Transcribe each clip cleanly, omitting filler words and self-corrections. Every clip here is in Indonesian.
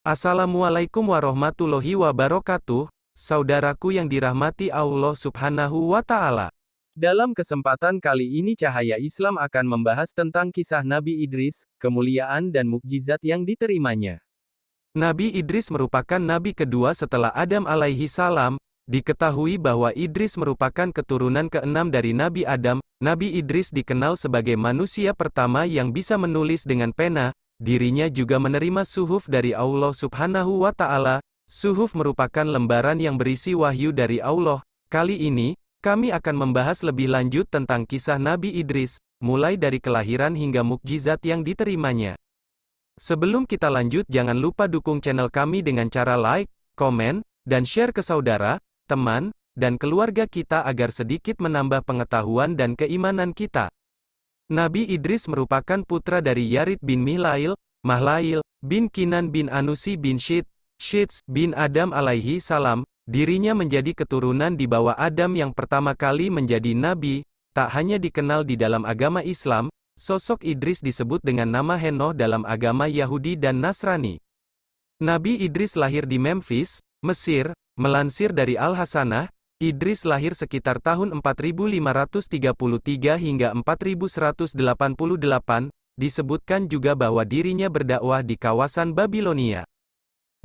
Assalamualaikum warahmatullahi wabarakatuh, saudaraku yang dirahmati Allah Subhanahu wa Ta'ala. Dalam kesempatan kali ini, Cahaya Islam akan membahas tentang kisah Nabi Idris, kemuliaan dan mukjizat yang diterimanya. Nabi Idris merupakan nabi kedua setelah Adam alaihi salam. Diketahui bahwa Idris merupakan keturunan keenam dari Nabi Adam. Nabi Idris dikenal sebagai manusia pertama yang bisa menulis dengan pena. Dirinya juga menerima suhuf dari Allah Subhanahu wa Ta'ala. Suhuf merupakan lembaran yang berisi wahyu dari Allah. Kali ini, kami akan membahas lebih lanjut tentang kisah Nabi Idris, mulai dari kelahiran hingga mukjizat yang diterimanya. Sebelum kita lanjut, jangan lupa dukung channel kami dengan cara like, komen, dan share ke saudara, teman, dan keluarga kita agar sedikit menambah pengetahuan dan keimanan kita. Nabi Idris merupakan putra dari Yarid bin Mihlail, Mahlail, bin Kinan bin Anusi bin Shits bin Adam alaihi salam. Dirinya menjadi keturunan di bawah Adam yang pertama kali menjadi nabi. Tak hanya dikenal di dalam agama Islam, sosok Idris disebut dengan nama Henoh dalam agama Yahudi dan Nasrani. Nabi Idris lahir di Memphis, Mesir. Melansir dari Al-Hasanah, Idris lahir sekitar tahun 4533 hingga 4188, disebutkan juga bahwa dirinya berdakwah di kawasan Babilonia.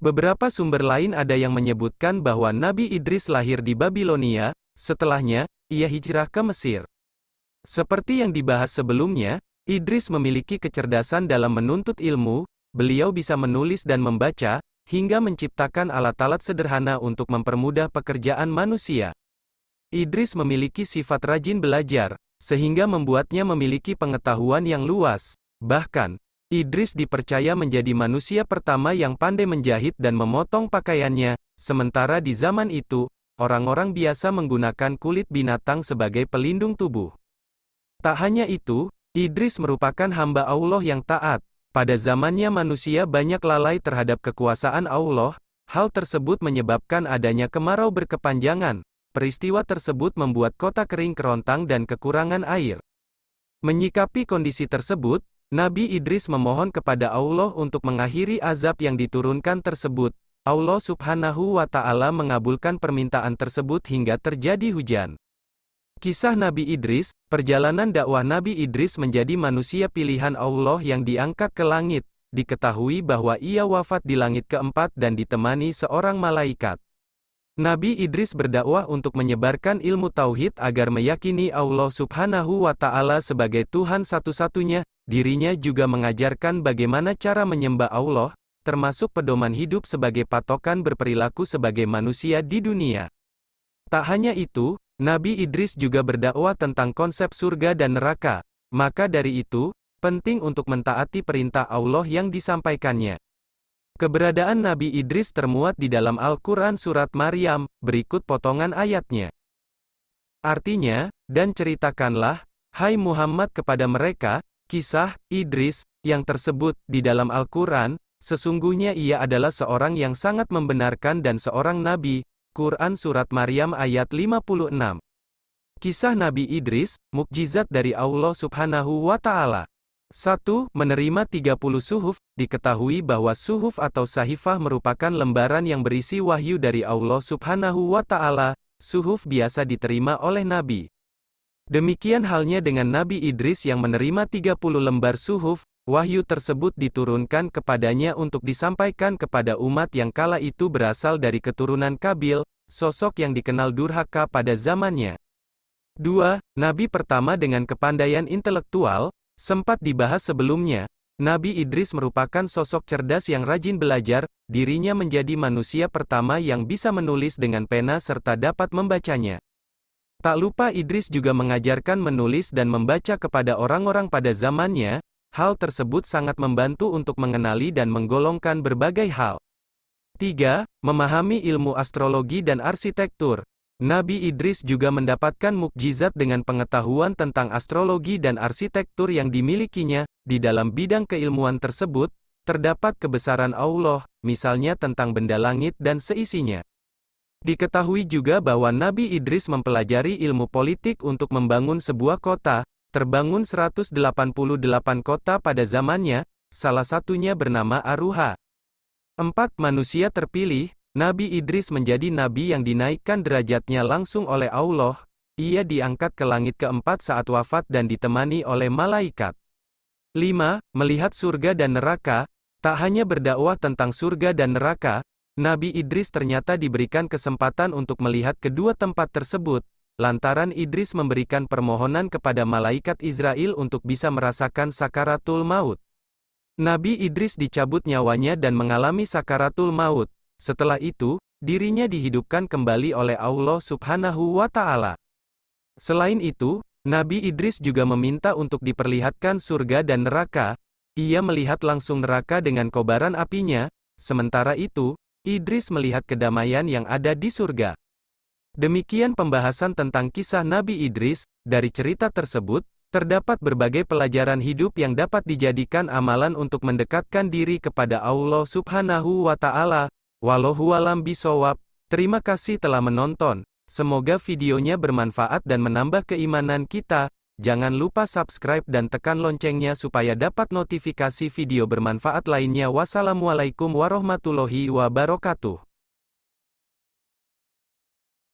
Beberapa sumber lain ada yang menyebutkan bahwa Nabi Idris lahir di Babilonia, setelahnya, ia hijrah ke Mesir. Seperti yang dibahas sebelumnya, Idris memiliki kecerdasan dalam menuntut ilmu, beliau bisa menulis dan membaca, hingga menciptakan alat-alat sederhana untuk mempermudah pekerjaan manusia. Idris memiliki sifat rajin belajar, sehingga membuatnya memiliki pengetahuan yang luas. Bahkan, Idris dipercaya menjadi manusia pertama yang pandai menjahit dan memotong pakaiannya, sementara di zaman itu, orang-orang biasa menggunakan kulit binatang sebagai pelindung tubuh. Tak hanya itu, Idris merupakan hamba Allah yang taat. Pada zamannya manusia banyak lalai terhadap kekuasaan Allah. Hal tersebut menyebabkan adanya kemarau berkepanjangan. Peristiwa tersebut membuat kota kering kerontang dan kekurangan air. Menyikapi kondisi tersebut, Nabi Idris memohon kepada Allah untuk mengakhiri azab yang diturunkan tersebut. Allah Subhanahu wa Ta'ala mengabulkan permintaan tersebut hingga terjadi hujan. Kisah Nabi Idris, perjalanan dakwah Nabi Idris menjadi manusia pilihan Allah yang diangkat ke langit. Diketahui bahwa ia wafat di langit keempat dan ditemani seorang malaikat. Nabi Idris berdakwah untuk menyebarkan ilmu tauhid agar meyakini Allah Subhanahu wa Ta'ala sebagai Tuhan satu-satunya. Dirinya juga mengajarkan bagaimana cara menyembah Allah, termasuk pedoman hidup sebagai patokan berperilaku sebagai manusia di dunia. Tak hanya itu, Nabi Idris juga berdakwah tentang konsep surga dan neraka. Maka dari itu, penting untuk mentaati perintah Allah yang disampaikannya. Keberadaan Nabi Idris termuat di dalam Al-Quran surat Maryam, berikut potongan ayatnya. Artinya, dan ceritakanlah, hai Muhammad kepada mereka, kisah Idris, yang tersebut di dalam Al-Quran, sesungguhnya ia adalah seorang yang sangat membenarkan dan seorang nabi. Quran Surat Maryam ayat 56. Kisah Nabi Idris, mukjizat dari Allah Subhanahu wa Ta'ala. 1. Menerima 30 suhuf. Diketahui bahwa suhuf atau sahifah merupakan lembaran yang berisi wahyu dari Allah Subhanahu wa Ta'ala. Suhuf biasa diterima oleh Nabi. Demikian halnya dengan Nabi Idris yang menerima 30 lembar suhuf. Wahyu tersebut diturunkan kepadanya untuk disampaikan kepada umat yang kala itu berasal dari keturunan Kabil, sosok yang dikenal durhaka pada zamannya. 2. Nabi pertama dengan kepandaian intelektual, sempat dibahas sebelumnya. Nabi Idris merupakan sosok cerdas yang rajin belajar, dirinya menjadi manusia pertama yang bisa menulis dengan pena serta dapat membacanya. Tak lupa Idris juga mengajarkan menulis dan membaca kepada orang-orang pada zamannya. Hal tersebut sangat membantu untuk mengenali dan menggolongkan berbagai hal. 3. Memahami ilmu astrologi dan arsitektur. Nabi Idris juga mendapatkan mukjizat dengan pengetahuan tentang astrologi dan arsitektur yang dimilikinya. Di dalam bidang keilmuan tersebut, terdapat kebesaran Allah, misalnya tentang benda langit dan seisinya. Diketahui juga bahwa Nabi Idris mempelajari ilmu politik untuk membangun sebuah kota. Terbangun 188 kota pada zamannya, salah satunya bernama Aruha. 4. Manusia terpilih. Nabi Idris menjadi nabi yang dinaikkan derajatnya langsung oleh Allah. Ia diangkat ke langit keempat saat wafat dan ditemani oleh malaikat. 5. Melihat surga dan neraka. Tak hanya berdakwah tentang surga dan neraka, Nabi Idris ternyata diberikan kesempatan untuk melihat kedua tempat tersebut, lantaran Idris memberikan permohonan kepada malaikat Israel untuk bisa merasakan sakaratul maut. Nabi Idris dicabut nyawanya dan mengalami sakaratul maut. Setelah itu, dirinya dihidupkan kembali oleh Allah Subhanahu wa Ta'ala. Selain itu, Nabi Idris juga meminta untuk diperlihatkan surga dan neraka. Ia melihat langsung neraka dengan kobaran apinya, sementara itu, Idris melihat kedamaian yang ada di surga. Demikian pembahasan tentang kisah Nabi Idris. Dari cerita tersebut, terdapat berbagai pelajaran hidup yang dapat dijadikan amalan untuk mendekatkan diri kepada Allah Subhanahu wa Ta'ala. Wallahu a'lam bishawab. Terima kasih telah menonton. Semoga videonya bermanfaat dan menambah keimanan kita. Jangan lupa subscribe dan tekan loncengnya supaya dapat notifikasi video bermanfaat lainnya. Wassalamualaikum warahmatullahi wabarakatuh.